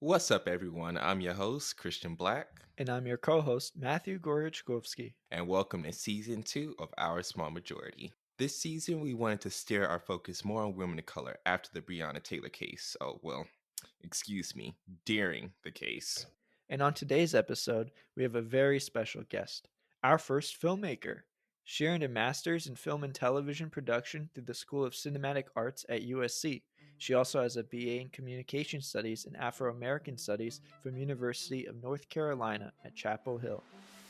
What's up, everyone? I'm your host, Christian Black, And I'm your co host, Matthew Goryczkowski. and welcome to season 2 of Our Small Majority. This season, we wanted to steer our focus more on women of color after the Breonna Taylor case. Excuse me, during the case. And on today's episode, we have a very special guest, our first filmmaker. She earned a master's in film and television production through the School of Cinematic Arts at USC. She also has a BA in Communication Studies and Afro American Studies from University of North Carolina at Chapel Hill.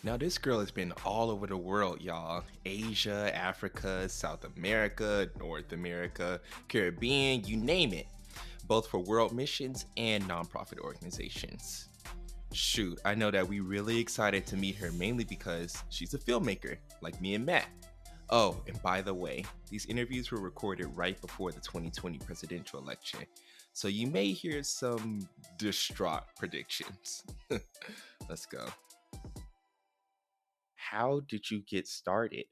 Now, this girl has been all over the world, y'all. Asia, Africa, South America, North America, Caribbean, you name it. Both for world missions and nonprofit organizations. Shoot, I know that we're really excited to meet her mainly because she's a filmmaker, like me and Matt. Oh, and by the way, these interviews were recorded right before the 2020 presidential election, so you may hear some distraught predictions. Let's go. How did you get started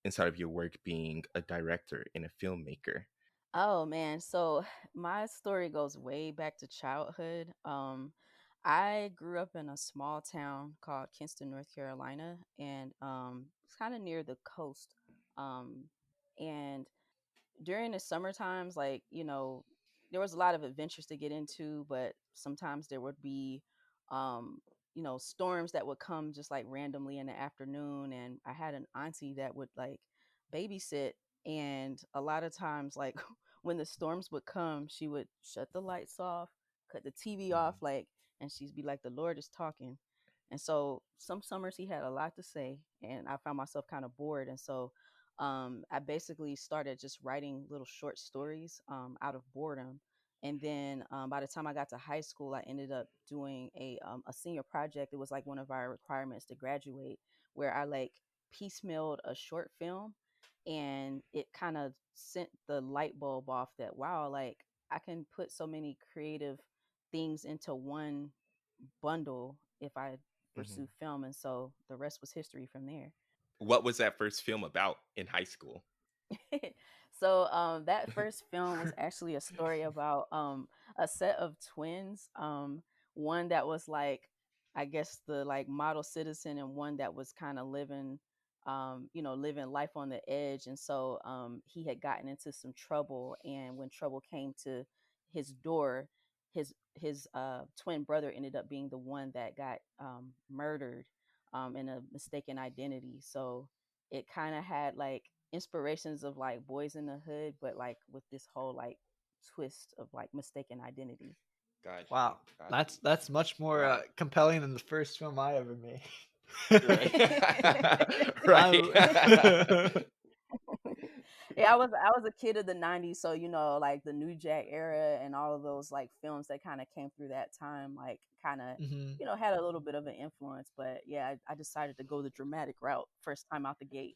inside of your work being a director and a filmmaker? Oh man, so my story goes way back to childhood. I grew up in a small town called Kinston, North Carolina, and it's kind of near the coast. Um, and during the summer times, there was a lot of adventures to get into, but sometimes there would be, um, storms that would come just like randomly in the afternoon. And I had an auntie that would like babysit, and a lot of times, like when the storms would come, she would shut the lights off, cut the TV off, and she'd be like, "The Lord is talking." And so some summers he had a lot to say, and I found myself kind of bored, and so I basically started just writing little short stories out of boredom. And then by the time I got to high school, I ended up doing a senior project. It was like one of our requirements to graduate, where I like piecemealed a short film, and it kind of sent the light bulb off that wow, like I can put so many creative things into one bundle if I Mhm. pursue film. And so the rest was history from there. What was that first film about in high school? So that first film was actually a story about a set of twins. One that was like, I guess the like model citizen, and one that was kind of living, living life on the edge. And so he had gotten into some trouble, and when trouble came to his door, his twin brother ended up being the one that got murdered in a mistaken identity. So it kind of had like inspirations of like Boys in the Hood, but like with this whole like twist of like mistaken identity. Got you. Wow, Got that's much more Right. compelling than the first film I ever made. you. Right. Right. I, Yeah, I was a kid of the '90s, so like the New Jack era and all of those like films that kind of came through that time, like kind of Mhm. had a little bit of an influence. But yeah, I decided to go the dramatic route first time out the gate.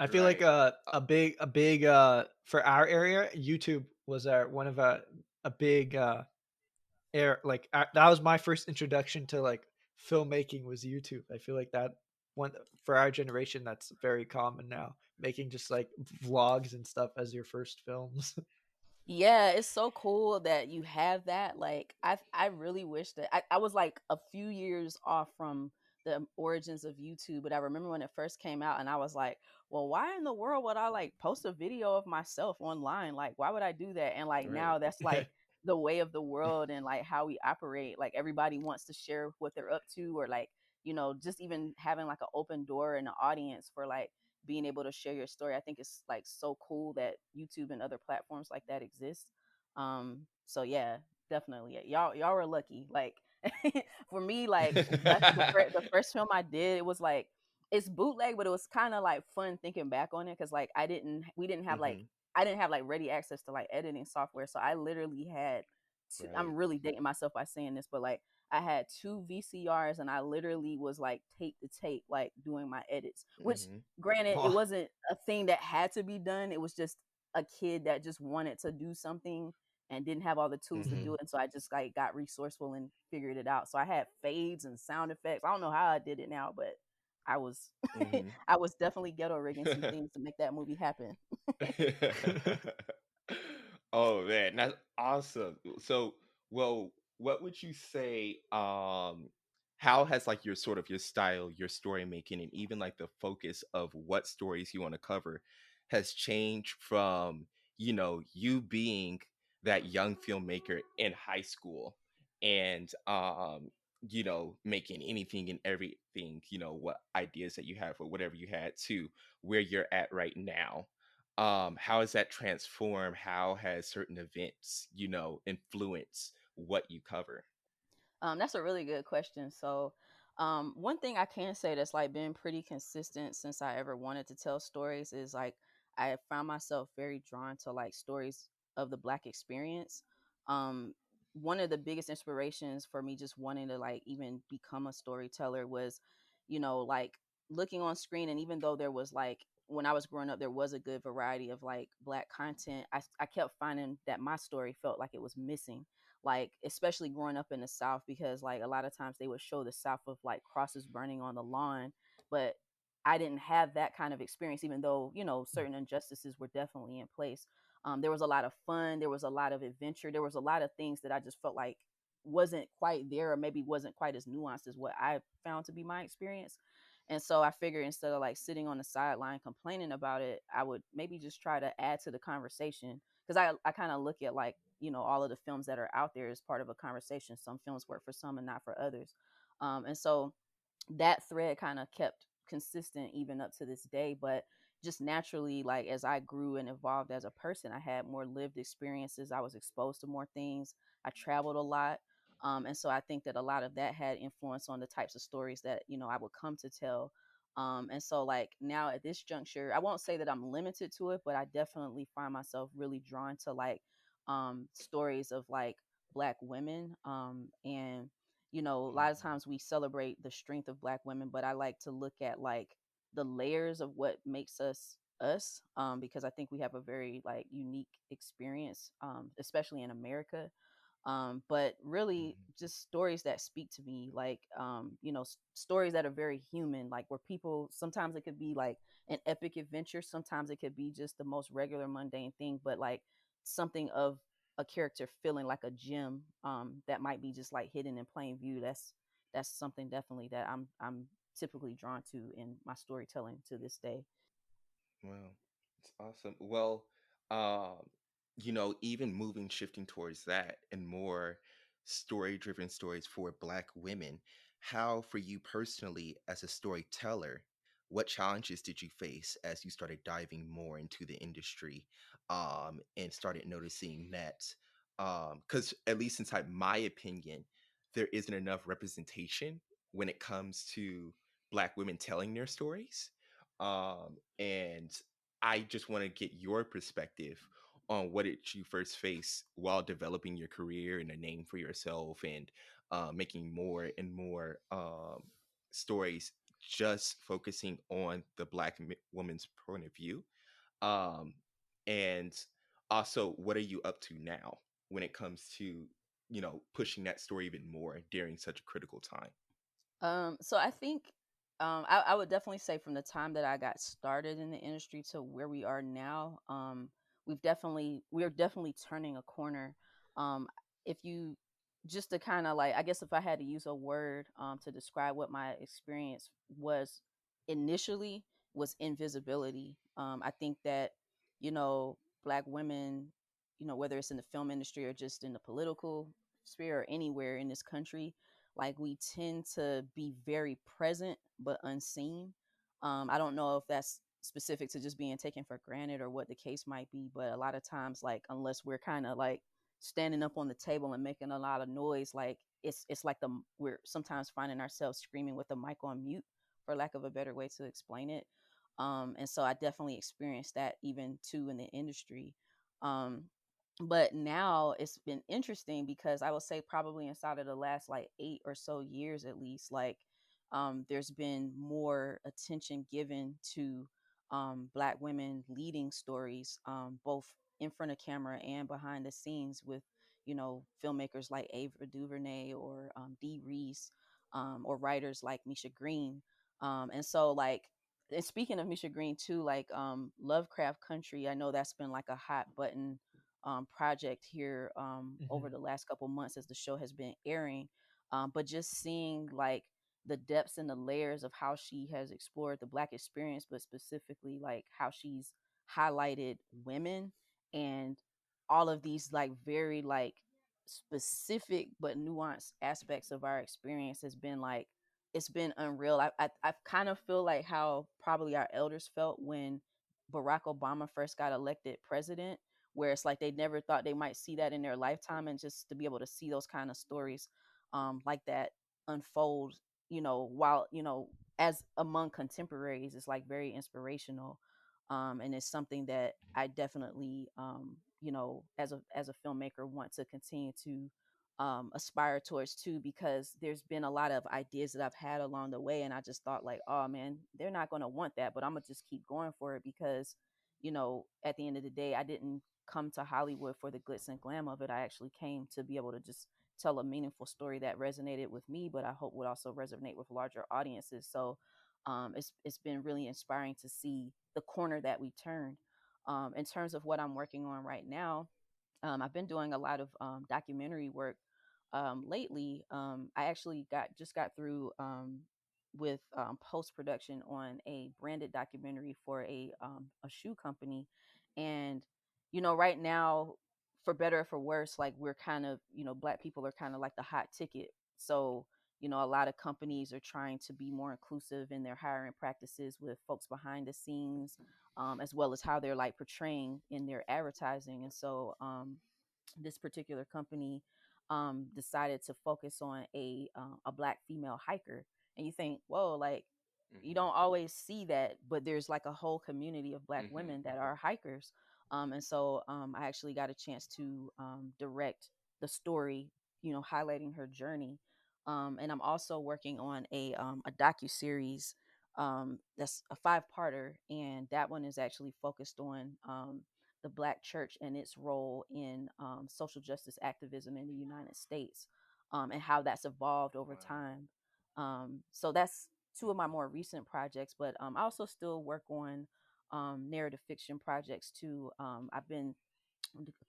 I feel like Right. a big for our area, YouTube was our one of a big air like that was my first introduction to like filmmaking was YouTube. I feel like that one for our generation that's very common now, making just like vlogs and stuff as your first films. Yeah, it's so cool that you have that. Like I really wish that I was like a few years off from the origins of YouTube, but I remember when it first came out and I was like, well, why in the world would I like post a video of myself online? Like why would I do that? And like Right. now that's like the way of the world and like how we operate. Like everybody wants to share what they're up to, or like, just even having like an open door and an audience for like being able to share your story. I think it's like so cool that YouTube and other platforms like that exist. So yeah, definitely. Y'all were lucky. Like for me, like that's the first film I did. It was like it's bootleg, but it was kind of like fun thinking back on it because like we didn't have like Hmm. I didn't have like ready access to like editing software, so I literally had Right. I'm really dating myself by saying this, but like I had two VCRs and I literally was like tape to tape, like doing my edits, which Hmm. granted, it Oh, wasn't a thing that had to be done. It was just a kid that just wanted to do something and didn't have all the tools to Hmm. do it. And so I just like got resourceful and figured it out. So I had fades and sound effects. I don't know how I did it now, but I was Hmm. I was definitely ghetto rigging some things to make that movie happen. Oh man, that's awesome. So, well, what would you say how has like your sort of your style, your story making, and even like the focus of what stories you want to cover has changed from, you being that young filmmaker in high school and making anything and everything, what ideas that you have or whatever you had, to where you're at right now. How has that transformed? How has certain events, influenced what you cover? That's a really good question. So, one thing I can say that's like been pretty consistent since I ever wanted to tell stories is like I have found myself very drawn to like stories of the Black experience. Um, One of the biggest inspirations for me just wanting to like even become a storyteller was, like looking on screen. And even though there was like, when I was growing up, there was a good variety of like Black content, I kept finding that my story felt like it was missing, like especially growing up in the South, because like a lot of times they would show the South of like crosses burning on the lawn, but I didn't have that kind of experience, even though certain injustices were definitely in place. There was a lot of fun, there was a lot of adventure, there was a lot of things that I just felt like wasn't quite there, or maybe wasn't quite as nuanced as what I found to be my experience. And so I figured instead of like sitting on the sideline complaining about it, I would maybe just try to add to the conversation, because I kind of look at like all of the films that are out there as part of a conversation. Some films work for some and not for others. And so that thread kind of kept consistent even up to this day. But just naturally, like as I grew and evolved as a person, I had more lived experiences, I was exposed to more things, I traveled a lot. And so I think that a lot of that had influence on the types of stories that I would come to tell. And so like now at this juncture, I won't say that I'm limited to it, but I definitely find myself really drawn to like stories of like Black women. And a lot of Mhm. times we celebrate the strength of Black women, but I like to look at like the layers of what makes us us, because I think we have a very like unique experience, especially in America. But really Mhm. just stories that speak to me, like stories that are very human, like where people, sometimes it could be like an epic adventure, sometimes it could be just the most regular mundane thing, but like something of a character feeling like a gem, that might be just like hidden in plain view. That's something definitely that I'm typically drawn to in my storytelling to this day. Wow, it's awesome. Well, even moving, shifting towards that and more story-driven stories for Black women, how, for you personally as a storyteller, what challenges did you face as you started diving more into the industry, and started noticing that, because at least inside my opinion, there isn't enough representation when it comes to Black women telling their stories. And I just want to get your perspective on what did you first face while developing your career and a name for yourself, and making more and more stories just focusing on the woman's point of view. Um, and also, what are you up to now when it comes to, pushing that story even more during such a critical time? So I think I would definitely say from the time that I got started in the industry to where we are now, we're definitely turning a corner. Um, if you Just to kind of like, I guess if I had to use a word to describe what my experience was initially, was invisibility. I think that you know Black women, whether it's in the film industry or just in the political sphere or anywhere in this country, like we tend to be very present but unseen. I don't know if that's specific to just being taken for granted or what the case might be, but a lot of times, like unless we're kind of like standing up on the table and making a lot of noise, like it's like we're sometimes finding ourselves screaming with the mic on mute, for lack of a better way to explain it. And so I definitely experienced that even too in the industry. Um, but now it's been interesting because I will say probably inside of the last like 8 or so years at least, like there's been more attention given to Black women leading stories, both in front of camera and behind the scenes, with filmmakers like Ava DuVernay or Dee Reese, or writers like Misha Green. And so like, and speaking of Misha Green too, like Lovecraft Country, I know that's been like a hot button project here over Hmm. the last couple months as the show has been airing. But just seeing like the depths and the layers of how she has explored the Black experience, but specifically like how she's highlighted women and all of these like very like specific but nuanced aspects of our experience has been like it's been unreal. I kind of feel like how probably our elders felt when Barack Obama first got elected president, where it's like they never thought they might see that in their lifetime, and just to be able to see those kind of stories like that unfold, while as among contemporaries, it's like very inspirational, and it's something that I definitely as a filmmaker want to continue to aspire towards too, because there's been a lot of ideas that I've had along the way, and I just thought like, oh man, they're not going to want that, but I'm gonna just keep going for it because at the end of the day, I didn't come to Hollywood for the glitz and glam of it. I actually came to be able to just tell a meaningful story that resonated with me, but I hope would also resonate with larger audiences. So it's been really inspiring to see the corner that we turned. In terms of what I'm working on right now, I've been doing a lot of documentary work lately. I actually got through with post production on a branded documentary for a shoe company, and right now, for better or for worse, like we're kind of Black people are kind of like the hot ticket. So a lot of companies are trying to be more inclusive in their hiring practices with folks behind the scenes, as well as how they're like portraying in their advertising. And so this particular company decided to focus on a Black female hiker, and you think, whoa, like you Hmm. don't always see that, but there's like a whole community of Black Hmm. women that are hikers. And so I actually got a chance to direct the story, highlighting her journey. And I'm also working on a docu series that's a 5-parter, and that one is actually focused on the Black church and its role in social justice activism in the United States, and how that's evolved over Wow. time. So that's two of my more recent projects, but I also still work on narrative fiction projects too. I've been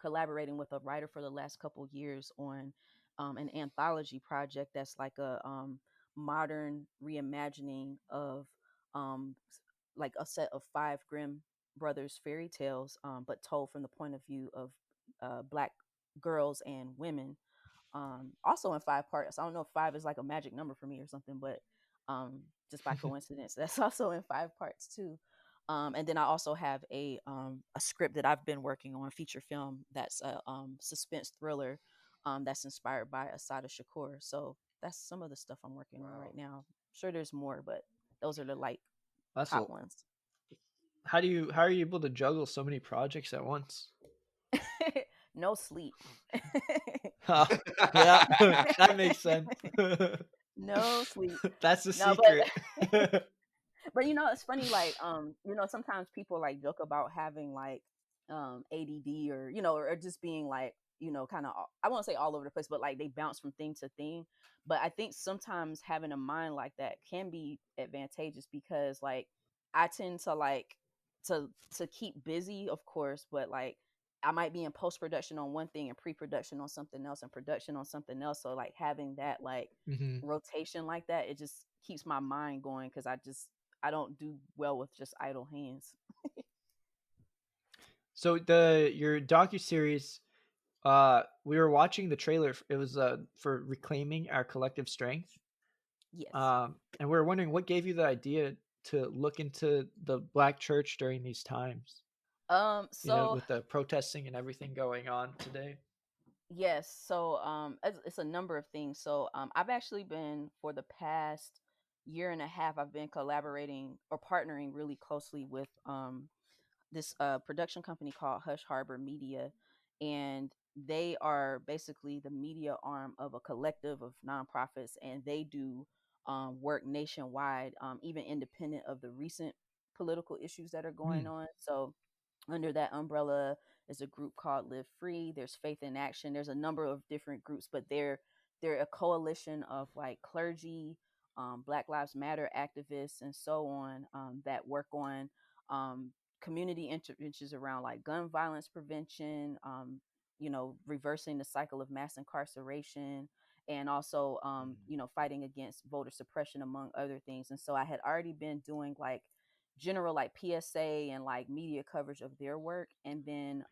collaborating with a writer for the last couple years on an anthology project that's like a modern reimagining of like a set of 5 Grimm brothers fairy tales, but told from the point of view of Black girls and women, also in 5 parts. I don't know if 5 is like a magic number for me or something, but just by coincidence, that's also in 5 parts too. And then I also have a script that I've been working on, feature film, that's a suspense thriller that's inspired by Asada Shakur. So that's some of the stuff I'm working on right Wow. now. I'm sure there's more, but those are the like That's a, top ones. how are you able to juggle so many projects at once? No sleep. Huh. Yeah, that makes sense. No sleep. That's the No, secret. but it's funny, like sometimes people like joke about having like ADD, or or just being like kind of, I won't say all over the place, but like they bounce from thing to thing. But I think sometimes having a mind like that can be advantageous, because like I tend to like to keep busy, of course, but like I might be in post production on one thing and pre-production on something else and production on something else. So like having that like Hmm. rotation like that, it just keeps my mind going, because I don't do well with just idle hands. So your docu series, we were watching the trailer. It was for reclaiming our collective strength. Yes. And we were wondering what gave you the idea to look into the Black church during these times. So With the protesting and everything going on today. yes, so it's a number of things. So I've actually been, for the past year and a half, I've been collaborating or partnering really closely with this production company called Hush Harbor Media, and they are basically the media arm of a collective of nonprofits, and they do work nationwide, even independent of the recent political issues that are going Hmm. on. So under that umbrella is a group called Live Free. There's Faith in Action. There's a number of different groups, but they're a coalition of like clergy, Black Lives Matter activists, and so on, that work on community interventions around like gun violence prevention, reversing the cycle of mass incarceration, and also, fighting against voter suppression, among other things. And so I had already been doing like general like PSA and like media coverage of their work. And then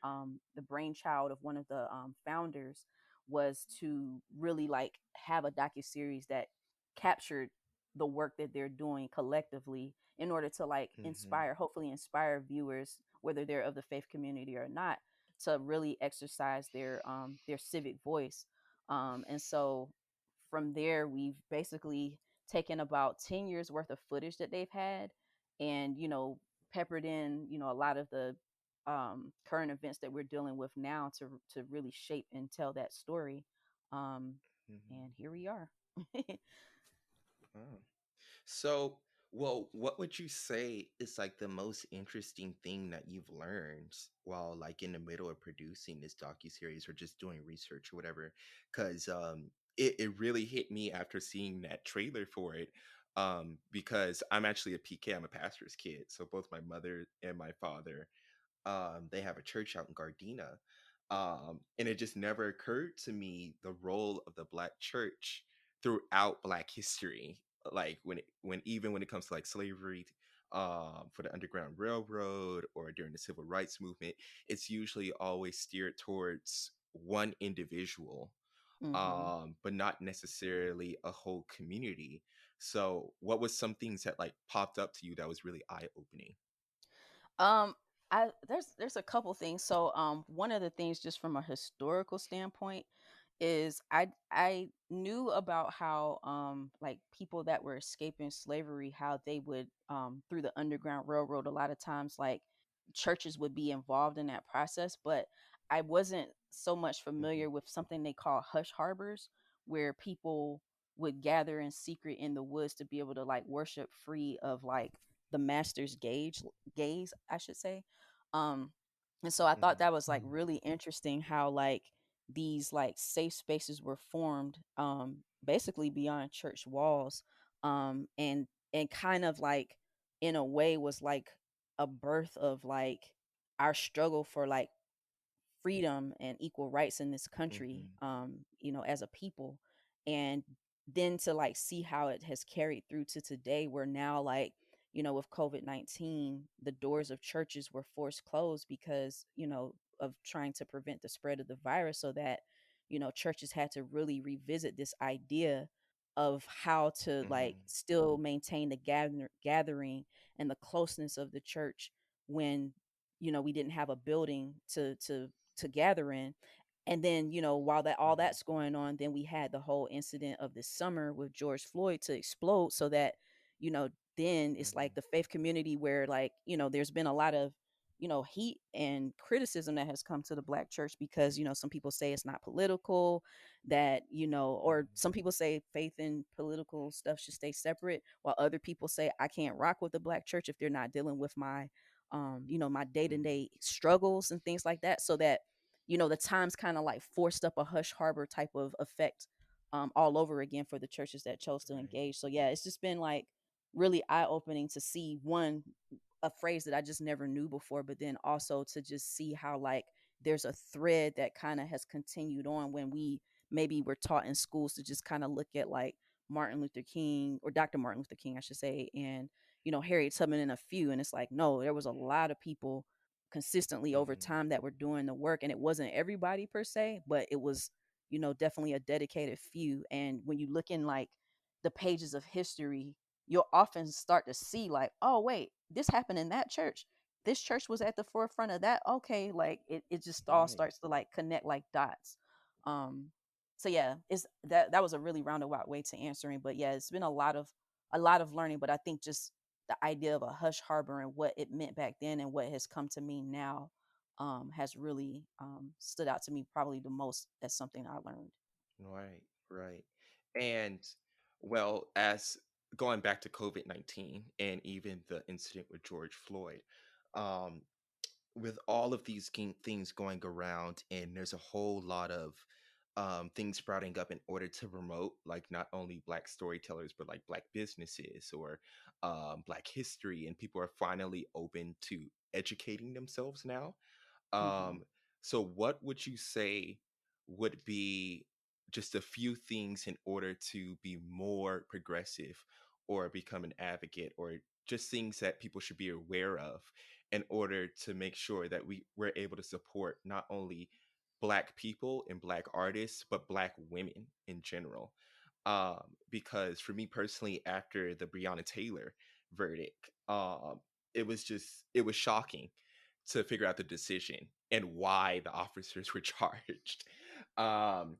the brainchild of one of the founders was to really like have a docuseries that captured the work that they're doing collectively in order to like Mm-hmm. inspire, hopefully inspire viewers, whether they're of the faith community or not, to really exercise their civic voice. And so from there, we've basically taken about 10 years worth of footage that they've had, and peppered in a lot of the current events that we're dealing with now to really shape and tell that story. um, Mm-hmm. and here we are. Oh. So, well, what would you say is like the most interesting thing that you've learned while like in the middle of producing this docuseries or just doing research or whatever? Because it really hit me after seeing that trailer for it. Because I'm actually a PK, I'm a pastor's kid. So both my mother and my father, they have a church out in Gardena. And it just never occurred to me the role of the Black church throughout Black history. Like when even when it comes to like slavery, for the Underground Railroad or during the Civil Rights Movement, it's usually always steered towards one individual, Hmm. but not necessarily a whole community. So, what was some things that like popped up to you that was really eye opening? Um, there's a couple things. So one of the things, just from a historical standpoint, is I knew about how like people that were escaping slavery, how they would through the Underground Railroad, a lot of times like churches would be involved in that process, but I wasn't so much Mm-hmm. familiar with something they call hush harbors, where people would gather in secret in the woods to be able to like worship free of like the master's gaze, I should say. um and so I thought Mm-hmm. that was like really interesting how like these like safe spaces were formed, basically beyond church walls, and kind of like in a way was like a birth of like our struggle for like freedom and equal rights in this country, Mm-hmm. as a people. And then to like see how it has carried through to today, where now like, with COVID-19, the doors of churches were forced closed because, of trying to prevent the spread of the virus, so that, churches had to really revisit this idea of how to like Mm-hmm. still maintain the gathering and the closeness of the church when, we didn't have a building to gather in. And then, while that all Mm-hmm. that's going on, then we had the whole incident of this summer with George Floyd to explode, so that, you know, then it's Mm-hmm. like the faith community where like, there's been a lot of, heat and criticism that has come to the Black church because, some people say it's not political, that, or Mm-hmm. some people say faith and political stuff should stay separate, while other people say I can't rock with the Black church if they're not dealing with my my day-to-day struggles and things like that. So that, the times kind of like forced up a hush harbor type of effect, all over again for the churches that chose to Right. engage. So yeah, it's just been like really eye-opening to see, one, a phrase that I just never knew before, but then also to just see how like there's a thread that kind of has continued on, when we maybe were taught in schools to just kind of look at like Martin Luther King, or Dr. Martin Luther King, I should say, and Harriet Tubman and a few. And it's like, no, there was a lot of people consistently over Mm-hmm. time that were doing the work. And it wasn't everybody per se, but it was, definitely a dedicated few. And when you look in like the pages of history, you'll often start to see like, oh, wait, this happened in that church. This church was at the forefront of that. Okay. Like it just all Right. starts to like connect like dots. Um, so yeah, it's that was a really roundabout way to answering. But yeah, it's been a lot of learning. But I think just the idea of a hush harbor and what it meant back then and what has come to mean now, has really stood out to me probably the most as something I learned. Right. Right. And well, as going back to COVID-19 and even the incident with George Floyd, um, with all of these things going around, and there's a whole lot of things sprouting up in order to promote like not only black storytellers but like black businesses or black history, and people are finally open to educating themselves now. Hmm. um, so what would you say would be just a few things in order to be more progressive or become an advocate, or just things that people should be aware of in order to make sure that we're able to support not only black people and black artists but black women in general? Because for me personally, after the Breonna Taylor verdict, it was shocking to figure out the decision and why the officers were charged. Um,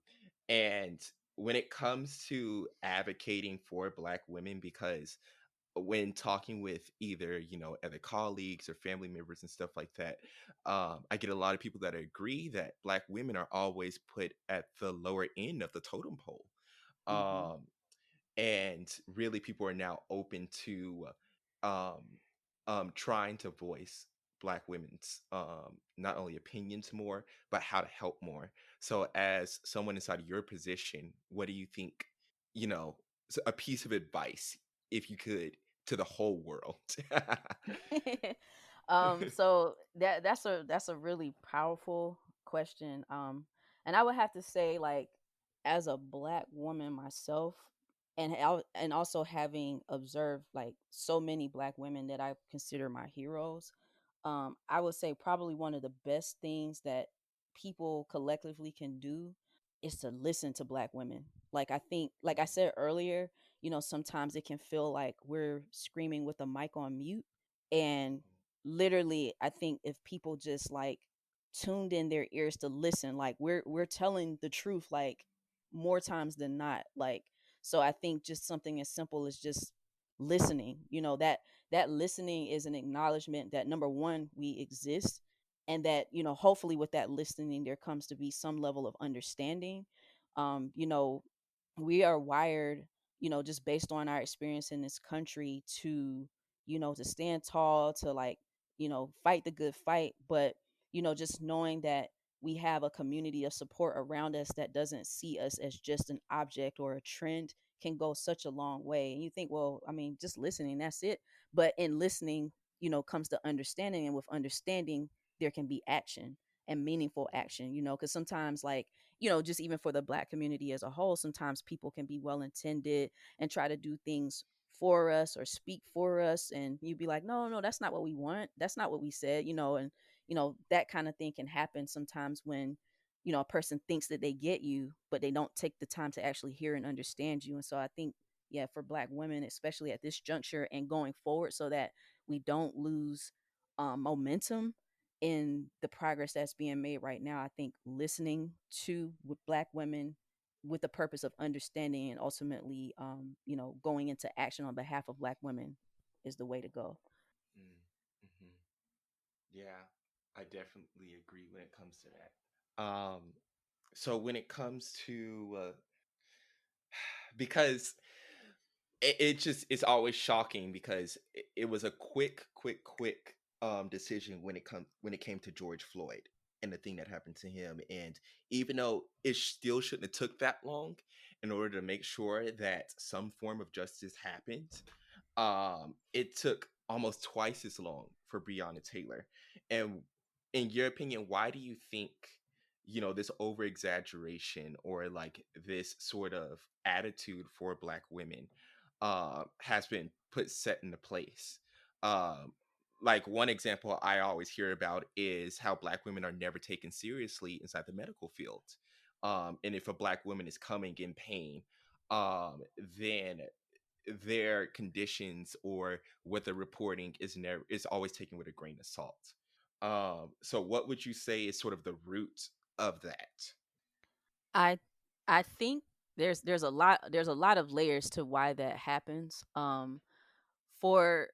and when it comes to advocating for black women, because when talking with either other colleagues or family members and stuff like that, I get a lot of people that agree that black women are always put at the lower end of the totem pole. Hmm. um, and really people are now open to um, trying to voice black women's not only opinions more but how to help more. So as someone inside of your position, what do you think, a piece of advice, if you could, to the whole world? So that's a really powerful question. And I would have to say, like, as a black woman myself, and also having observed like so many black women that I consider my heroes, I would say probably one of the best things that people collectively can do is to listen to black women. Like, I think, like I said earlier, sometimes it can feel like we're screaming with a mic on mute. And literally, I think if people just like tuned in their ears to listen, like we're telling the truth, like more times than not. Like, so I think just something as simple as just listening, that listening is an acknowledgement that, number one, we exist, and that, hopefully with that listening there comes to be some level of understanding. um you know we are wired, just based on our experience in this country, to stand tall, to like, fight the good fight. But, just knowing that we have a community of support around us that doesn't see us as just an object or a trend can go such a long way. And you think, well, I mean, just listening, that's it. But in listening, comes to understanding. And with understanding, there can be action, and meaningful action, because sometimes, like, just even for the black community as a whole, sometimes people can be well intended and try to do things for us or speak for us. And you'd be like, no, no, that's not what we want. That's not what we said, and, that kind of thing can happen sometimes when, a person thinks that they get you, but they don't take the time to actually hear and understand you. And so I think, yeah, for black women, especially at this juncture and going forward, so that we don't lose momentum in the progress that's being made right now, I think listening to with black women with the purpose of understanding and ultimately, going into action on behalf of black women is the way to go. Mm-hmm. Yeah, I definitely agree when it comes to that. So when it comes to because it just it's always shocking because it was a quick decision when it came to George Floyd and the thing that happened to him. And even though it still shouldn't have took that long in order to make sure that some form of justice happened, it took almost twice as long for Breonna Taylor. And in your opinion, why do you think, this over exaggeration or like this sort of attitude for black women has been put set into place? Um, like one example I always hear about is how black women are never taken seriously inside the medical field. And if a black woman is coming in pain, then their conditions or what they're reporting is always taken with a grain of salt. So what would you say is sort of the root of that? I I think there's a lot of layers to why that happens. For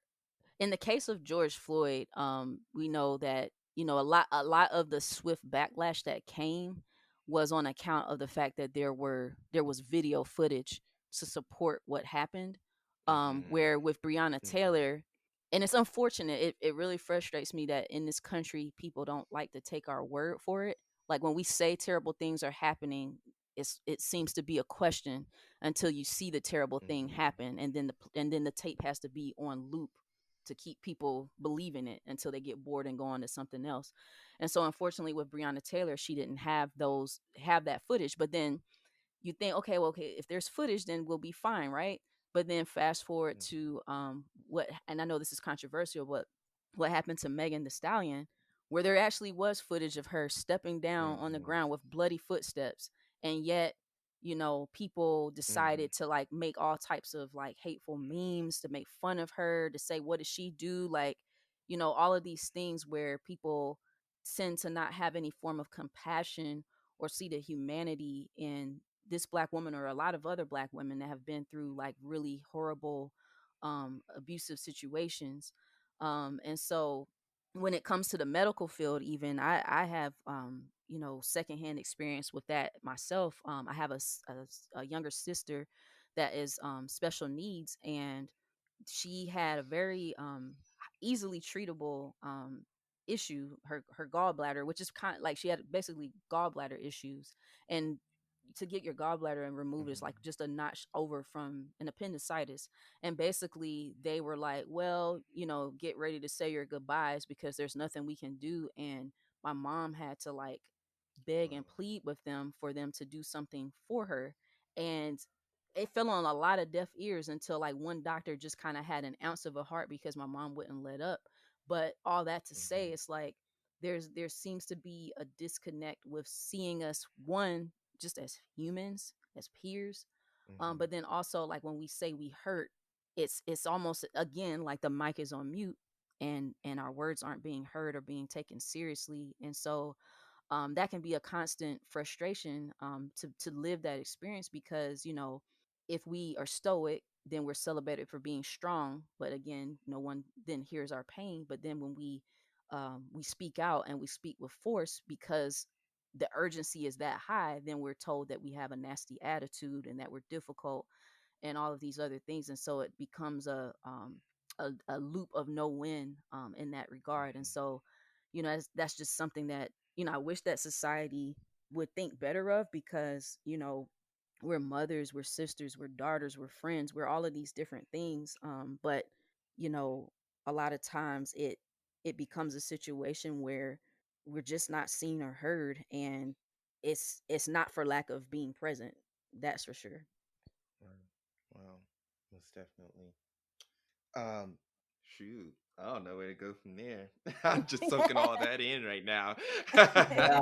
In the case of George Floyd, we know that, a lot of the swift backlash that came was on account of the fact that there was video footage to support what happened. Mm-hmm. Where with Breonna Mm-hmm. Taylor, and it's unfortunate. It really frustrates me that in this country people don't like to take our word for it. Like, when we say terrible things are happening, it seems to be a question until you see the terrible thing Mm-hmm. happen, and then the tape has to be on loop to keep people believing it until they get bored and go on to something else. And so unfortunately with Breonna Taylor, she didn't have that footage. But then you think, okay, well, okay, if there's footage, then we'll be fine, right? But then fast forward to what, and I know this is controversial, but what happened to Megan the Stallion, where there actually was footage of her stepping down on the Mm-hmm. ground with bloody footsteps, and yet, people Mm-hmm. decided to like make all types of like hateful memes to make fun of her, to say, what did she do? Like, all of these things where people tend to not have any form of compassion or see the humanity in this black woman or a lot of other black women that have been through like really horrible abusive situations. And so when it comes to the medical field, even I have secondhand experience with that myself. I have a younger sister that is special needs, and she had a very easily treatable issue, her gallbladder, which is kind of like she had basically gallbladder issues. And to get your gallbladder and removed is like Mm-hmm. just a notch over from an appendicitis. And basically they were like, well, get ready to say your goodbyes because there's nothing we can do. And my mom had to like beg Wow. and plead with them for them to do something for her. And it fell on a lot of deaf ears until like one doctor just kind of had an ounce of a heart because my mom wouldn't let up. But all that to say, Mm-hmm. it's like there seems to be a disconnect with seeing us, one, just as humans, as peers. Mm-hmm. But then also like when we say we hurt, it's almost again like the mic is on mute, and our words aren't being heard or being taken seriously. And so that can be a constant frustration, to live that experience, because if we are stoic, then we're celebrated for being strong, but again, no one then hears our pain. But then when we speak out and we speak with force because the urgency is that high, then we're told that we have a nasty attitude and that we're difficult and all of these other things. And so it becomes a loop of no win, in that regard. And Mm-hmm. so that's just something that I wish that society would think better of, because we're mothers, we're sisters, we're daughters, we're friends, we're all of these different things. But you know a lot of times it becomes a situation where we're just not seen or heard, and it's not for lack of being present, that's for sure. Wow. Wow. Most definitely. Um, Shoot. I don't know where to go from there. I'm just soaking all that in right now. Yeah,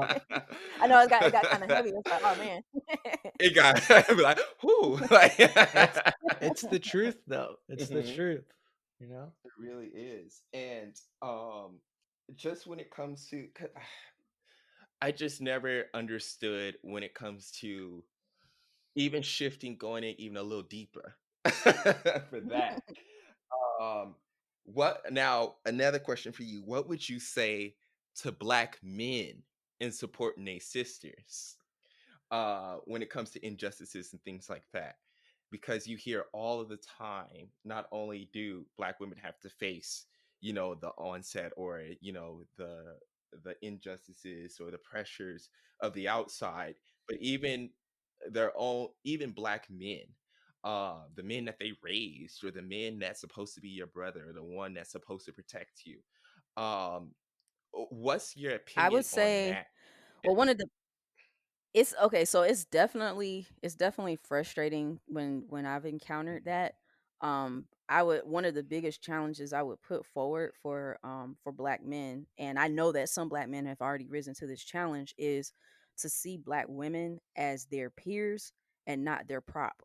I know it got kind of heavy. It's like, oh man. It got like, whoo, like, it's it's the truth though. It's the Mhm. truth. You know. It really is. And just when it comes to, 'cause I just never understood when it comes to even shifting, going in even a little deeper for that. Um, what now? Another question for you. What would you say to black men in supporting their sisters when it comes to injustices and things like that? Because you hear all of the time, not only do black women have to face, the onset or the injustices or the pressures of the outside, but even their own, even black men, the men that they raised, or the men that's supposed to be your brother, or the one that's supposed to protect you. Um, what's your I opinion would on say, that? well, one of the it's okay, so it's definitely frustrating when I've encountered Mhm, that. I would One of the biggest challenges I would put forward for black men, and I know that some black men have already risen to this challenge, is to see black women as their peers and not their prop.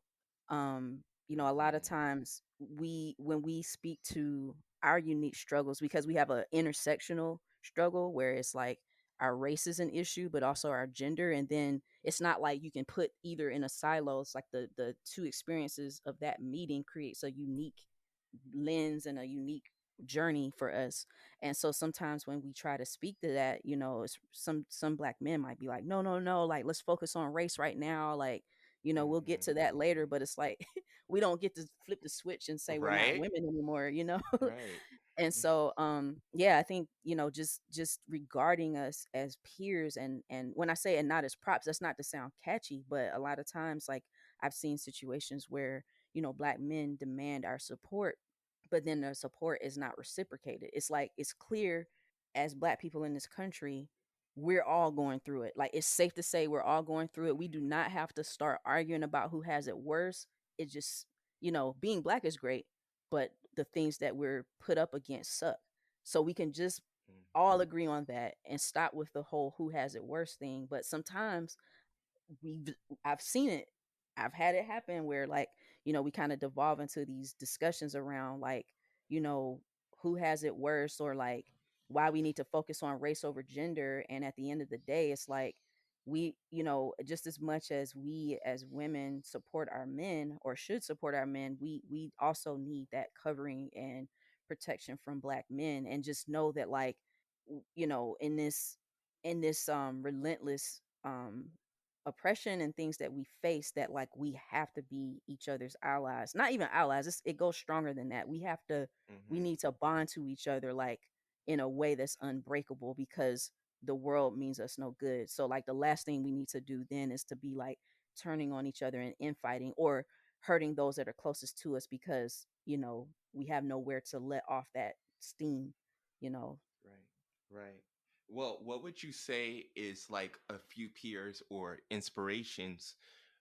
A lot of mhm, times when we speak to our unique struggles, because we have a intersectional struggle where it's like our race is an issue, but also our gender. And then it's not like you can put either in a silo. It's like the two experiences of that meeting creates a unique lens and a unique journey for us. And so sometimes when we try to speak to that, it's some black men might be like, no, no, no, like let's focus on race right now. Like, we'll get mhm, to that later. But it's like we don't get to flip the switch and say we're not right, women anymore. right. And so yeah, I think, just regarding us as peers, and when I say and not as props, that's not to sound catchy, but a lot of times, like, I've seen situations where, black men demand our support, but then the support is not reciprocated. It's like, it's clear, as black people in this country, we're all going through it. Like, it's safe to say we're all going through it. We do not have to start arguing about who has it worse. It just, being black is great, but the things that we're put up against suck. So we can just all agree on that and stop with the whole who has it worse thing. But sometimes we've I've seen it. I've had it happen where, like, we kind of devolve into these discussions around, like, you know, who has it worse, or like why we need to focus on race over gender. And at the end of the day, it's like, we, just as much as we as women support our men, or should support our men, we also need that covering and protection from black men. And just know that, like, in this relentless oppression and things that we face, that, like, we have to be each other's allies. Not even allies, it goes stronger than that. We Hmm. need to bond to each other, like, in a way that's unbreakable, because the world means us no good. So, like, the last thing we need to do then is to be, like, turning on each other and infighting, or hurting those that are closest to us, because we have nowhere to let off that steam you know Right, right. Well, what would you say is like a few peers or inspirations,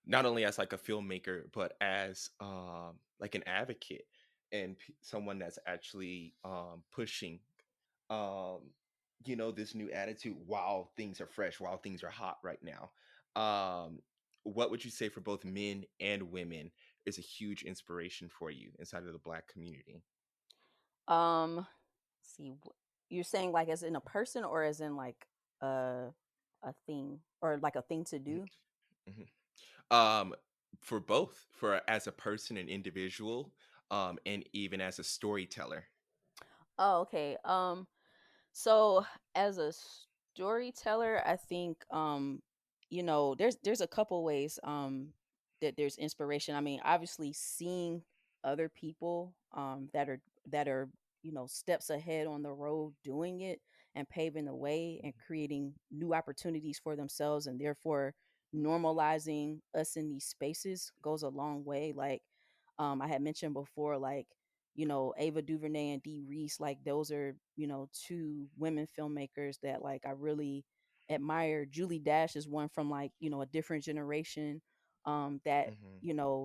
not only as like a filmmaker, but as like an advocate and someone that's actually pushing um this new attitude while things are fresh, while things are hot right now. What would you say for both men and women is a huge inspiration for you inside of the black community? um see, you're saying, like, as in a person, or as in, like, a a thing, or like a thing to do? Mhm. Um, for both, for as a person, an individual, and even as a storyteller. Oh, okay. So, as a storyteller, I think, there's a couple ways that there's inspiration. I mean, obviously, seeing other people that are steps ahead on the road, doing it and paving the way and creating new opportunities for themselves, and therefore normalizing us in these spaces, goes a long way. Like, I had mentioned before, like, Ava DuVernay and Dee Reese, like, those are, two women filmmakers that, like, I really admire. Julie Dash is one from, like, a different generation that, Hmm.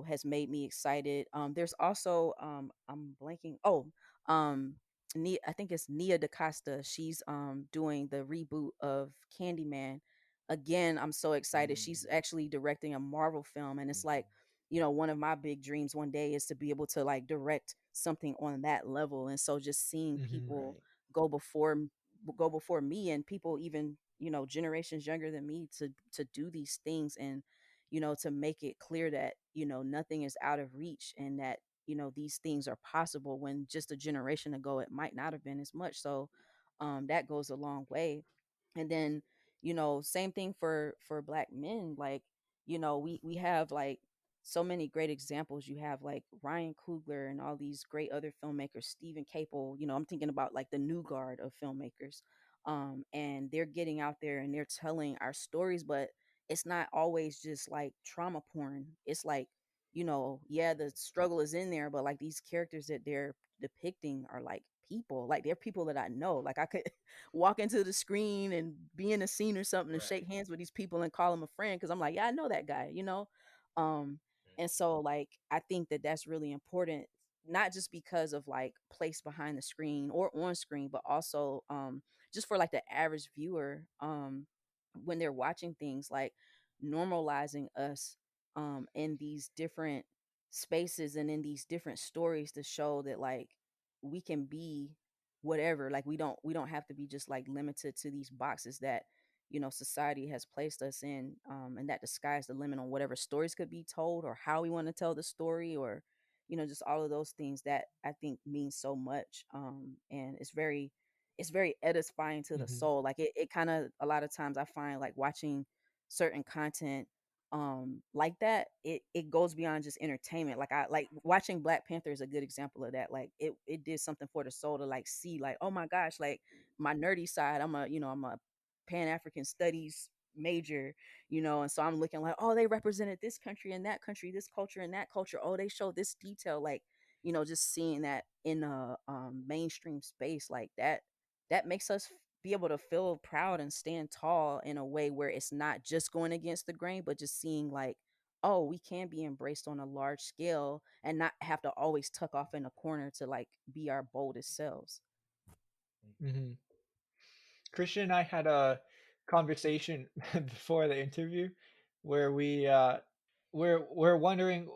has made me excited. There's also I'm blanking. Oh, um I think it's Nia DaCosta. She's doing the reboot of Candyman. Again, I'm so excited. She's actually directing a Marvel film, and it's like, one of my big dreams one day is to be able to, like, direct something on that level. And so just seeing Hmm. people Right. go before go before me, and people even, generations younger than me, to do these things, and to make it clear that, nothing is out of reach, and that, these things are possible, when just a generation ago it might not have been as much. So that goes a long way. And then, same thing for black men. Like, we have, like, so many great examples. You have, like, Ryan Coogler and all these great other filmmakers, Stephen Caple. I'm thinking about, like, the new guard of filmmakers. And they're getting out there and they're telling our stories, but it's not always just, like, trauma porn. It's like, yeah, the struggle is in there, but, like, these characters that they're depicting are, like, people. Like, they're people that I know. Like, I could walk into the screen and be in a scene or something and shake Right. hands with these people and call them a friend, because I'm like, yeah, I know that guy. um and so, like, I think that that's really important, not just because of, like, place behind the screen or on screen, but also just for, like, the average viewer, when they're watching things, like, normalizing us in these different spaces and in these different stories, to show that, like, we can be whatever. Like, we don't have to be just, like, limited to these boxes that, society has placed us in, and that disguise the limit on whatever stories could be told, or how we want to tell the story, or just all of those things that I think mean so much. And it's very edifying to the Hmm. soul. Like, it kind of, a lot of times I find, like, watching certain content, like that, it goes beyond just entertainment. Like I like watching Black Panther is a good example of that. Like it did something for the soul to like see like, oh my gosh, like my nerdy side, I'm a Pan-African studies major, and so I'm looking like, oh, they represented this country and that country, this culture and that culture. Oh, they show this detail, like, just seeing that in a mainstream space like that makes us be able to feel proud and stand tall in a way where it's not just going against the grain, but just seeing like, oh, we can be embraced on a large scale and not have to always tuck off in a corner to like be our boldest selves. Mm-hmm. Christian and I had a conversation before the interview where we're wondering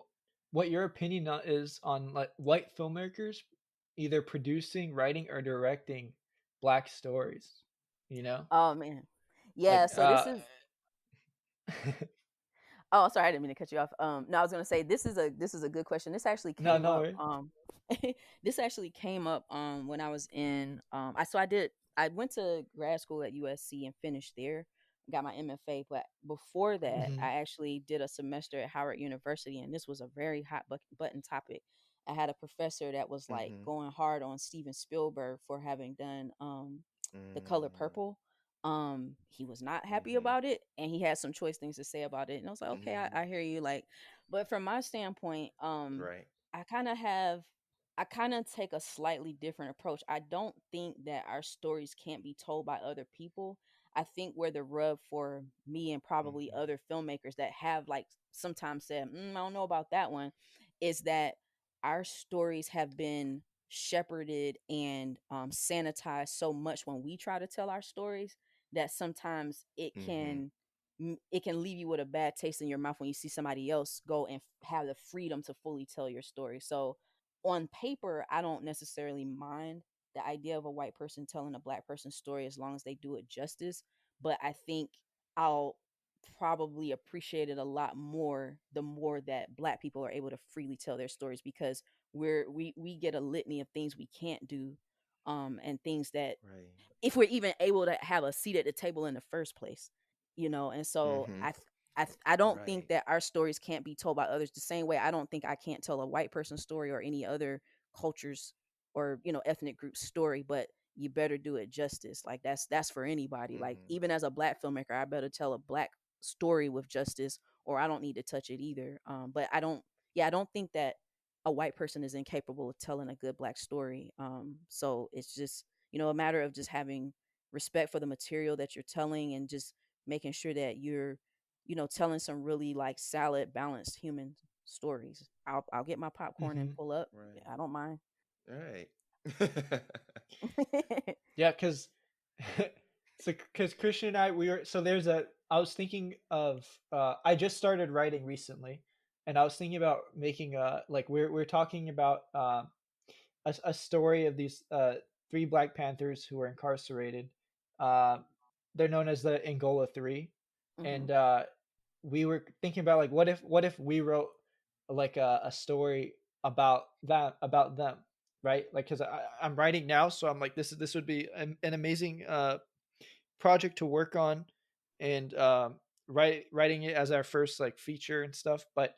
what your opinion is on like white filmmakers either producing, writing, or directing black stories. You know, Oh man. Yeah, like so this is Oh, sorry, I didn't mean to cut you off. No, I was gonna say this is a good question. This actually no, came no up. way. This actually came up when I was in I went to grad school at USC and finished there, got my MFA. But before that, Mm-hmm. I actually did a semester at Howard University, and this was a very hot button topic. I had a professor that was like Mm-hmm. going hard on Steven Spielberg for having done The Color Mm-hmm. Purple. He was not happy Mm-hmm. about it, and he had some choice things to say about it, and I was like, okay, Mm-hmm. I hear you. Like, but from my standpoint, Right. i kind of have I kind of take a slightly different approach. I don't think that our stories can't be told by other people. I think where the rub for me and probably Mm-hmm. other filmmakers that have like sometimes said, I don't know about that one, is that our stories have been shepherded and sanitized so much when we try to tell our stories that sometimes Mm-hmm. it can leave you with a bad taste in your mouth when you see somebody else go and have the freedom to fully tell your story. So on paper, I don't necessarily mind the idea of a white person telling a black person's story as long as they do it justice, but I think I'll probably appreciate it a lot more the more that black people are able to freely tell their stories, because we get a litany of things we can't do, and things that Right. if we're even able to have a seat at the table in the first place, and so Mm-hmm. I don't think Right. that our stories can't be told by others the same way I don't think I can't tell a white person's story or any other cultures or ethnic group story, but you better do it justice. Like that's for anybody. Like Mm-hmm. even as a black filmmaker, I better tell a black story with justice, or I don't need to touch it either. But I don't think that a white person is incapable of telling a good black story. So it's just a matter of just having respect for the material that you're telling, and just making sure that you're telling some really like solid balanced human stories. I'll get my popcorn and Mm-hmm. pull up. Right. I don't mind. Right. Yeah, because so because Christian and I we were so there's a I was thinking of I just started writing recently, and I was thinking about making a like we're talking about a story of these three Black Panthers who were incarcerated. Uh, they're known as the Angola Three, Hmm. and we were thinking about like what if we wrote like a story about them, right? Like because I'm writing now, so I'm like this would be an amazing project to work on, and writing it as our first like feature and stuff. But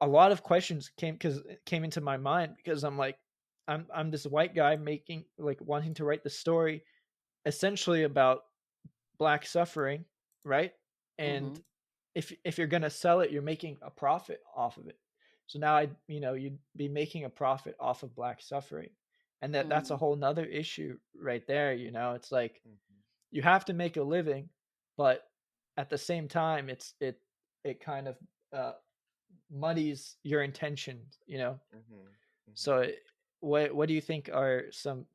a lot of questions came into my mind because I'm like I'm this white guy making like wanting to write the story essentially about black suffering, right? And Hmm. if you're gonna sell it, you're making a profit off of it. So now you'd be making a profit off of black suffering, and that's a Hmm. whole nother issue right there. It's like Mm-hmm. you have to make a living, but at the same time, it kind of uh, muddies your intentions. Mm-hmm. So what do you think are some,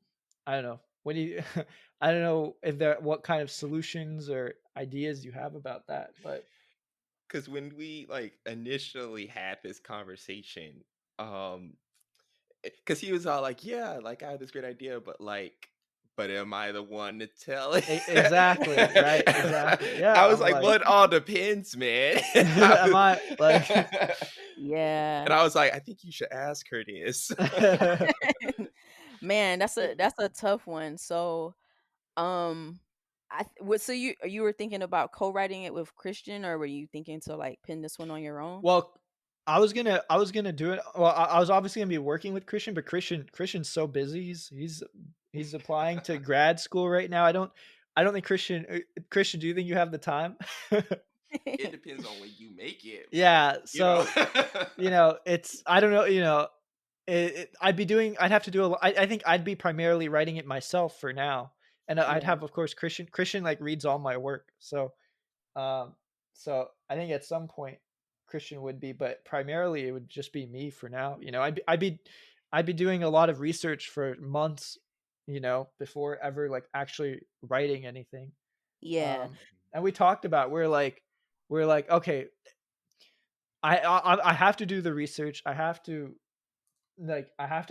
I don't know, what do you I don't know if there what kind of solutions or ideas you have about that, but Because when we like initially had this conversation, um, because he was all like, "Yeah, like I had this great idea, but am I the one to tell it?" exactly, right, exactly. Yeah, I was I'm like, like "Well, it all depends, man." am I like Yeah. And I was like, "I think you should ask her this." Man, that's a tough one. So um So you were thinking about co-writing it with Christian, or were you thinking to like pin this one on your own? Well, I was gonna do it. Well, I was obviously gonna be working with Christian, but Christian's so busy. He's applying to grad school right now. I don't think Christian. Do you think you have the time? It depends on when you make it, Yeah. but So it's I don't know. I'd have to do a lot. I think I'd be primarily writing it myself for now, and I'd Yeah. have, of course, Christian like reads all my work. Um, so I think at some point Christian would be, but primarily it would just be me for now. I'd be doing a lot of research for months, before ever like actually writing anything. Yeah. And we talked about we're like okay, I have to do the research. I have to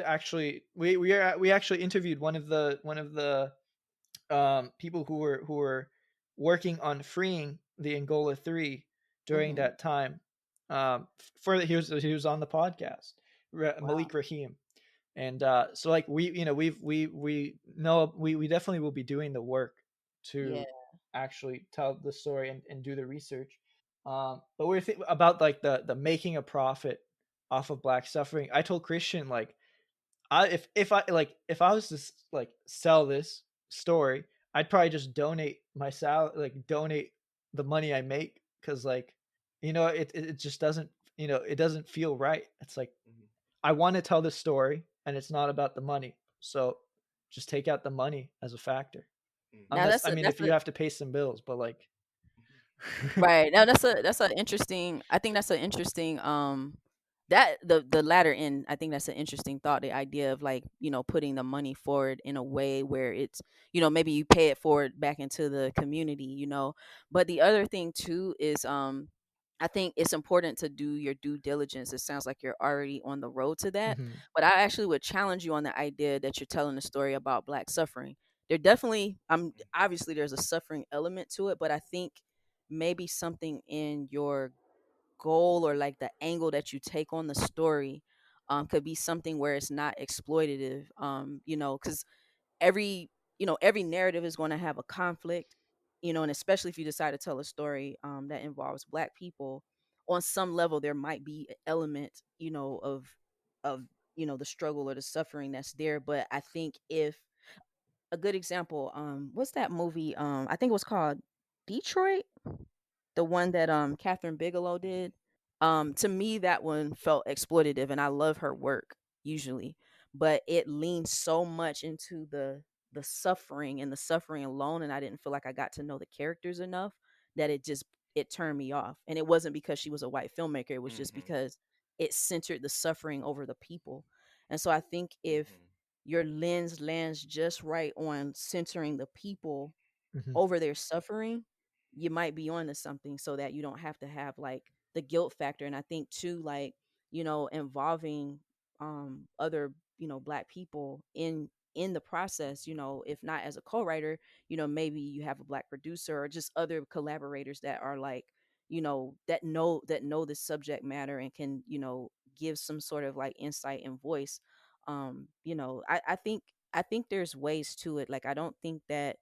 actually we actually interviewed one of the people who were working on freeing the Angola 3 during Mhm. that time. He was on the podcast, Wow. Malik Rahim, and so like we definitely will be doing the work Yeah. to actually tell the story and do the research. But we're about like the making a profit off of black suffering. I told Christian like if I was to like sell this story, I'd probably just donate my donate the money I make, because it just doesn't feel right. It's like I want to tell this story and it's not about the money, so just take out the money as a factor. Now Unless, I mean, if you have to pay some bills, but like right. Now that's a interesting. I think that's an interesting that the latter end. I think that's an interesting thought. The idea of like putting the money forward in a way where it's maybe you pay it forward back into the community. But the other thing too is I think it's important to do your due diligence. It sounds like you're already on the road to that. Mhm. But I actually would challenge you on the idea that you're telling a story about black suffering. There definitely, obviously there's a suffering element to it, but I think maybe something in your goal or like the angle that you take on the story could be something where it's not exploitative, because every narrative is going to have a conflict, and especially if you decide to tell a story that involves black people, on some level there might be an element of the struggle or the suffering that's there. But I think if a good example, what's that movie, I think it was called Detroit, the one that Catherine Bigelow did. To me that one felt exploitative, and I love her work usually, but it leaned so much into the suffering and the suffering alone, and I didn't feel like I got to know the characters enough, that it turned me off. And it wasn't because she was a white filmmaker, it was just because it centered the suffering over the people. And so I think if your lens lands just right on centering the people Mhm. over their suffering, you might be onto something, so that you don't have to have like the guilt factor. And I think too, like, involving other, black people in the process, if not as a co-writer, maybe you have a black producer or just other collaborators that are like, that know the subject matter and can, give some sort of like insight and voice. I think there's ways to it. Like, I don't think that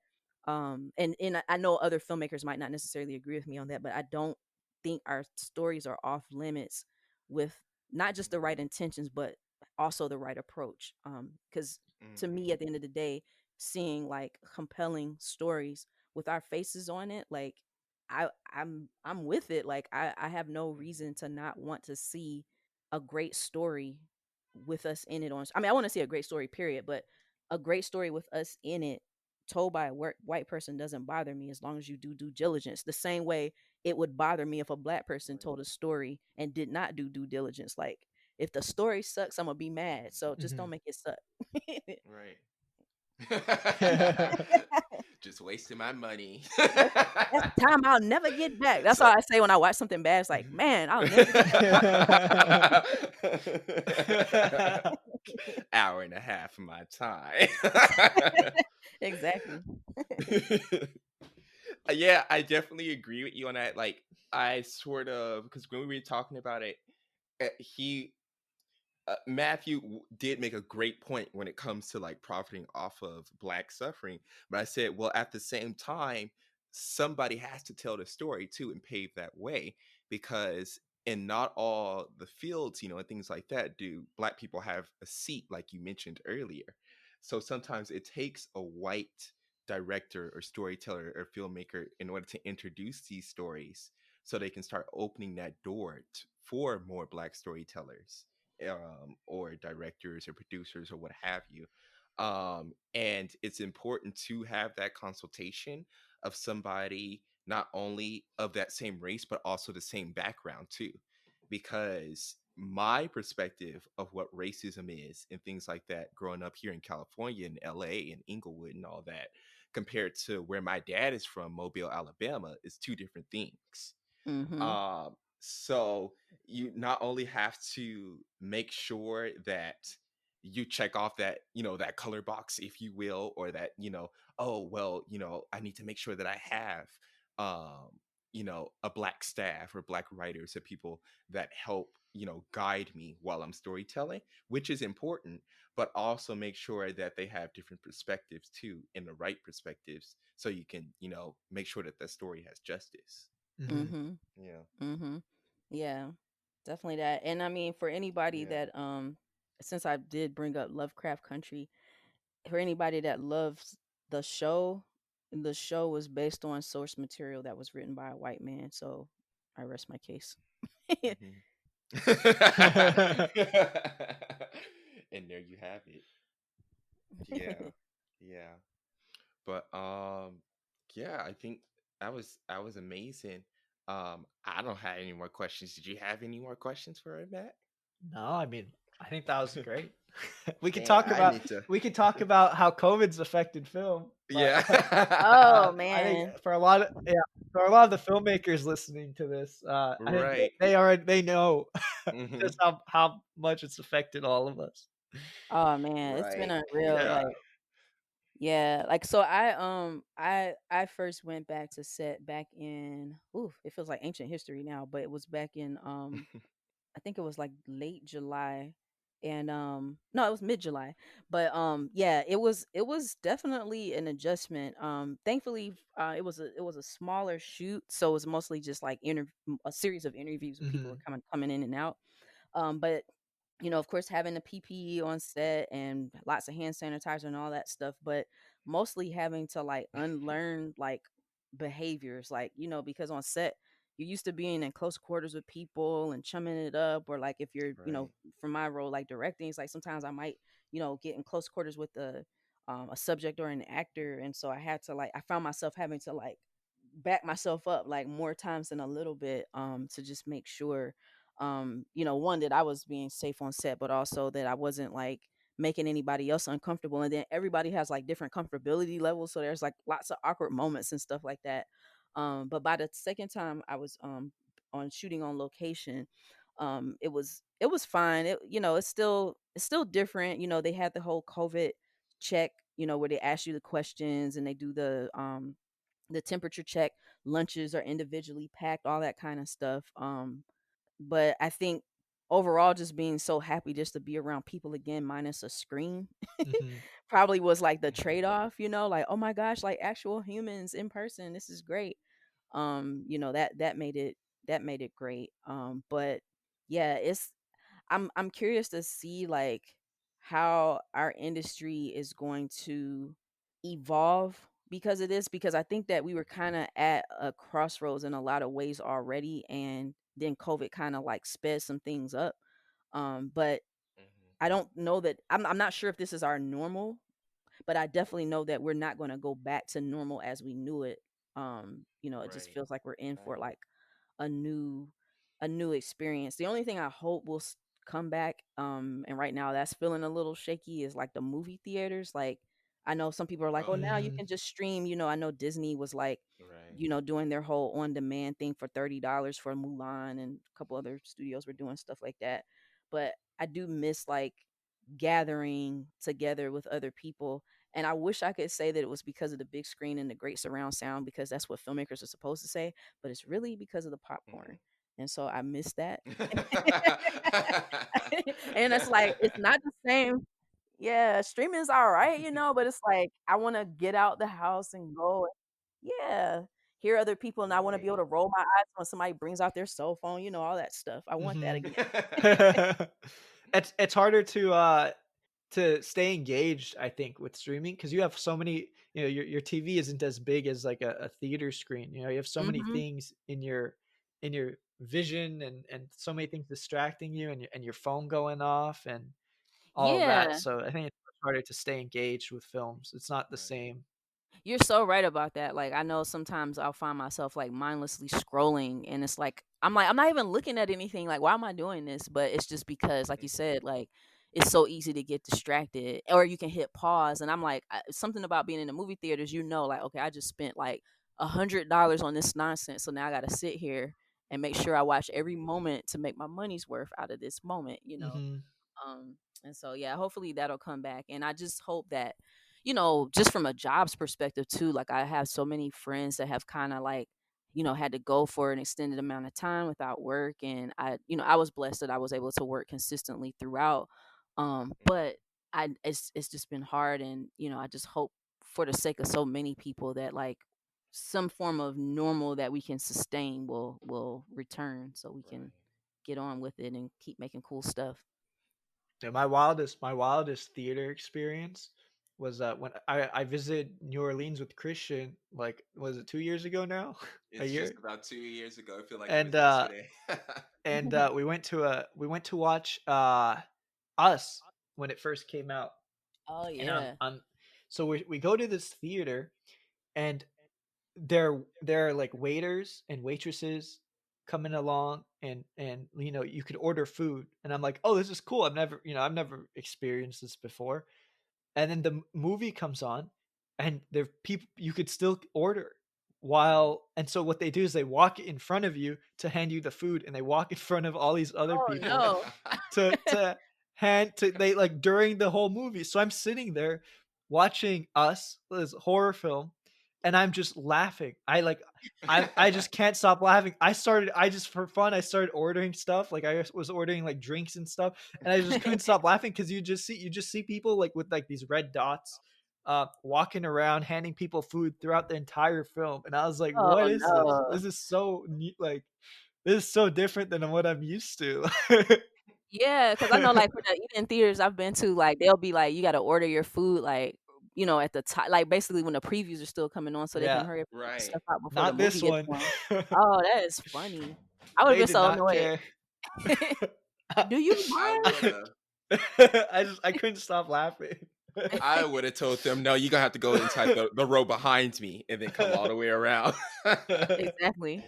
and I know other filmmakers might not necessarily agree with me on that, but I don't think our stories are off limits with not just the right intentions, but also the right approach. Because to me, at the end of the day, seeing like compelling stories with our faces on it, like I'm with it. Like, I have no reason to not want to see a great story with us in it. I mean, I want to see a great story, period, but a great story with us in it told by a white person doesn't bother me, as long as you do due diligence. The same way it would bother me if a black person told a story and did not do due diligence. Like, if the story sucks, I'm gonna be mad. So just don't Mhm. make it suck. Right. Just wasting my money. That's time I'll never get back. That's So all I say when I watch something bad. It's like, man, I'll never get hour and a half of my time. exactly. Yeah, I definitely agree with you on that. Like, I sort of, because when we were talking about it, he Matthew did make a great point when it comes to like profiting off of Black suffering. But I said, well, at the same time, somebody has to tell the story too and pave that way, because in not all the fields, and things like that, do Black people have a seat, like you mentioned earlier. So sometimes it takes a white director or storyteller or filmmaker in order to introduce these stories so they can start opening that door for more Black storytellers, or directors or producers or what have you. And it's important to have that consultation of somebody not only of that same race, but also the same background too. Because my perspective of what racism is and things like that, growing up here in California and LA and Inglewood and all that, compared to where my dad is from, Mobile, Alabama, is two different things. Mm-hmm. So you not only have to make sure that you check off that, that color box, if you will, or that, oh, well, I need to make sure that I have, a Black staff or Black writers or people that help, guide me while I'm storytelling, which is important, but also make sure that they have different perspectives too, and the right perspectives, so you can, make sure that the story has justice. Hmm. Mm-hmm. Yeah. Mm-hmm. Yeah, definitely that. And I mean, for anybody Yeah. that since I did bring up Lovecraft Country, for anybody that loves the show, the show was based on source material that was written by a white man. So I rest my case. Mhm. And there you have it. Yeah. Yeah. But yeah, I think that was amazing. I don't have any more questions. Did you have any more questions for her, Matt? No, I mean, I think that was great. we could Dang, talk I about need to. we could talk about how COVID's affected film, but Yeah. Oh I think man. for a lot of the filmmakers listening to this, I think Right. they know Hmm. just how much it's affected all of us. Oh man, it's been Right. unreal. Yeah. Like, yeah, like so I first went back to set back in, ooh, it feels like ancient history now, but it was back in I think it was like late July, and no, it was mid July. But yeah, it was definitely an adjustment. Thankfully it was a smaller shoot, so it was mostly just like a series of interviews with people who Hmm. were coming in and out. But of course, having the PPE on set and lots of hand sanitizer and all that stuff, but mostly having to like unlearn like behaviors, like, because on set, you're used to being in close quarters with people and chumming it up, or like if you're, Right. for my role, like directing, it's like sometimes I might, get in close quarters with a subject or an actor. And so I found myself having to like back myself up like more times than a little bit, to just make sure, one, that I was being safe on set, but also that I wasn't like making anybody else uncomfortable. And then everybody has like different comfortability levels, so there's like lots of awkward moments and stuff like that. But by the second time I was on shooting on location, it was fine. It's still different. They had the whole COVID check, where they ask you the questions and they do the temperature check. Lunches are individually packed, all that kind of stuff. But I think overall, just being so happy just to be around people again, minus a screen, Hmm. probably was like the trade-off, like, oh my gosh, like actual humans in person, this is great. That made it great. But yeah, I'm curious to see like how our industry is going to evolve because of this, because I think that we were kind of at a crossroads in a lot of ways already, and then COVID kind of like sped some things up. But Hmm. I don't know that I'm not sure if this is our normal, but I definitely know that we're not going to go back to normal as we knew it. It just Right. feels like we're in for Right. like a new a new experience. The only thing I hope will come back, and right now that's feeling a little shaky, is like the movie theaters. Like, I know some people are like, oh, Oh now yeah. you can just stream. I know Disney was like, Right. doing their whole on demand thing for $30 for Mulan, and a couple other studios were doing stuff like that. But I do miss like gathering together with other people. And I wish I could say that it was because of the big screen and the great surround sound, because that's what filmmakers are supposed to say, but it's really because of the Hmm. popcorn. And so I miss that. And it's like it's not the same. Yeah, streaming's all right, but it's like I want to get out the house and go. Yeah, hear other people, and I want to be able Right. to roll my eyes when somebody brings out their cell phone. All that stuff. I want that Hmm. again. It's harder to stay engaged, I think, with streaming because you have so many. Your TV isn't as big as like a theater screen. You have so many Hmm. things in your vision and so many things distracting you and your phone going off and all of that. Yeah. So I think it's much harder to stay engaged with films. It's not the Right. same. You're so right about that. Like I know sometimes I'll find myself like mindlessly scrolling and it's like I'm not even looking at anything. Like why am I doing this? But it's just because like you said, like it's so easy to get distracted or you can hit pause and I'm like something about being in the movie theaters, like okay, I just spent like $100 on this nonsense. So now I got to sit here and make sure I watch every moment to make my money's worth out of this moment. Hmm. Um, and so yeah, hopefully that'll come back. And I just hope that, just from a jobs perspective too, like I have so many friends that have kind of like, had to go for an extended amount of time without work. And I was blessed that I was able to work consistently throughout. But it's just been hard. And, I just hope for the sake of so many people that like some form of normal that we can sustain will return so we Right. can get on with it and keep making cool stuff. Yeah, my wildest theater experience was when I visited New Orleans with Christian. Like, was it 2 years ago now? A It's just year. about 2 years ago. I feel like it And was yesterday. we went to watch Us when it first came out. Oh And yeah. so we go to this theater, and there are like waiters and waitresses coming along, and you could order food, and I'm like, oh, this is cool. I've never experienced this before. And then the movie comes on, and there people you could still order while. And so what they do is they walk in front of you to hand you the food, and they walk in front of all these other Oh people no. to hand to they like during the whole movie. So I'm sitting there watching Us, this horror film, and I'm just laughing. I just can't stop laughing. I just for fun I started ordering stuff. Like I was ordering like drinks and stuff, and I just couldn't stop laughing because you just see people like with like these red dots walking around handing people food throughout the entire film. And I was like, Oh what is this? no. This is so neat, like this is so different than what I'm used to. Yeah, because I know like for the eating theaters I've been to, like they'll be like you got to order your food like at the time, like basically when the previews are still coming on, so they can Yeah, hurry up and get the Right. stuff out before the not movie this gets one. on. Oh, that is funny. I would have They been did so not annoyed. care. Do you I mind? would have. I couldn't stop laughing. I would have told them, no, you're gonna have to go inside the row behind me and then come all the way around. Exactly.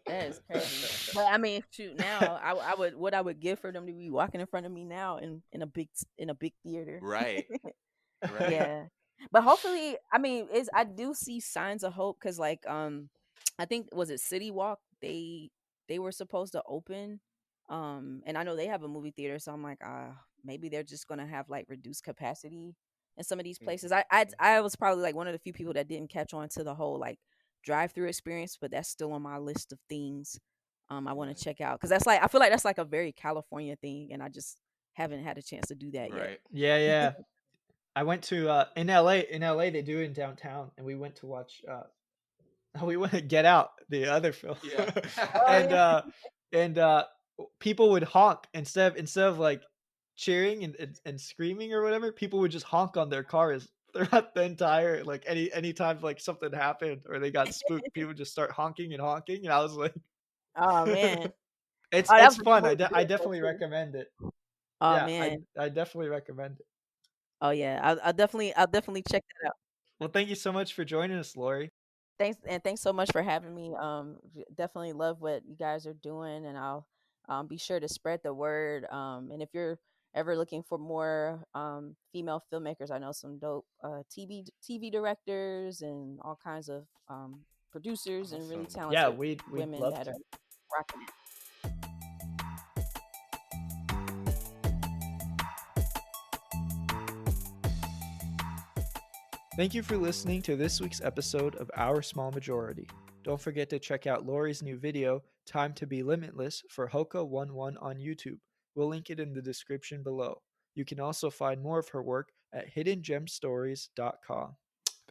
That is crazy. But I mean, shoot, now I would what I would give for them to be walking in front of me now in a big theater. Right. Right. Yeah. But hopefully, I mean, I do see signs of hope because like I think was it City Walk, they were supposed to open, and I know they have a movie theater, so I'm like maybe they're just gonna have like reduced capacity in some of these places. Mhm. I was probably like one of the few people that didn't catch on to the whole like drive through experience, but that's still on my list of things I want to Right. check out because that's like I feel like that's like a very California thing, and I just haven't had a chance to do that yet. Right. Yeah, yeah. I went to in LA. In LA, they do it in downtown, and we went to watch. We went to Get Out, the other film, Yeah. Oh and yeah. people would honk instead of like cheering and screaming or whatever. People would just honk on their cars throughout the entire like anytime like something happened or they got spooked. People would just start honking and honking, and I was like, Oh man. it's Oh, that it's was a fun. cool I vehicle definitely too. recommend it. Oh Yeah, I man. I definitely recommend it. Oh yeah. I'll definitely check that out. Well, thank you so much for joining us, Lori. Thanks so much for having me. Definitely love what you guys are doing, and I'll be sure to spread the word. And if you're ever looking for more female filmmakers, I know some dope TV directors and all kinds of producers and really Awesome. Yeah, talented we'd women love that to. are rocking it. Thank you for listening to this week's episode of Our Small Majority. Don't forget to check out Lori's new video, Time to Be Limitless, for Hoka11 on YouTube. We'll link it in the description below. You can also find more of her work at hiddengemstories.com.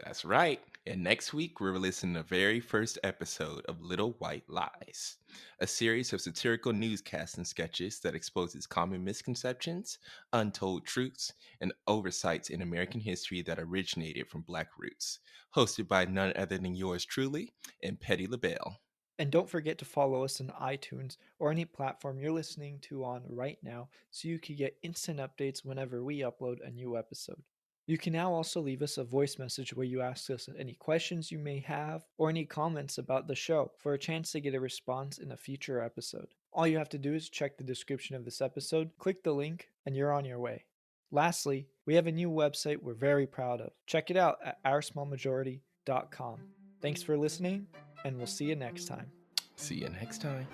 That's right. And next week, we're releasing the very first episode of Little White Lies, a series of satirical newscasts and sketches that exposes common misconceptions, untold truths, and oversights in American history that originated from Black roots. Hosted by none other than yours truly and Petty LaBelle. And don't forget to follow us on iTunes or any platform you're listening to on right now so you can get instant updates whenever we upload a new episode. You can now also leave us a voice message where you ask us any questions you may have or any comments about the show for a chance to get a response in a future episode. All you have to do is check the description of this episode, click the link, and you're on your way. Lastly, we have a new website we're very proud of. Check it out at oursmallmajority.com. Thanks for listening, and we'll see you next time. See you next time.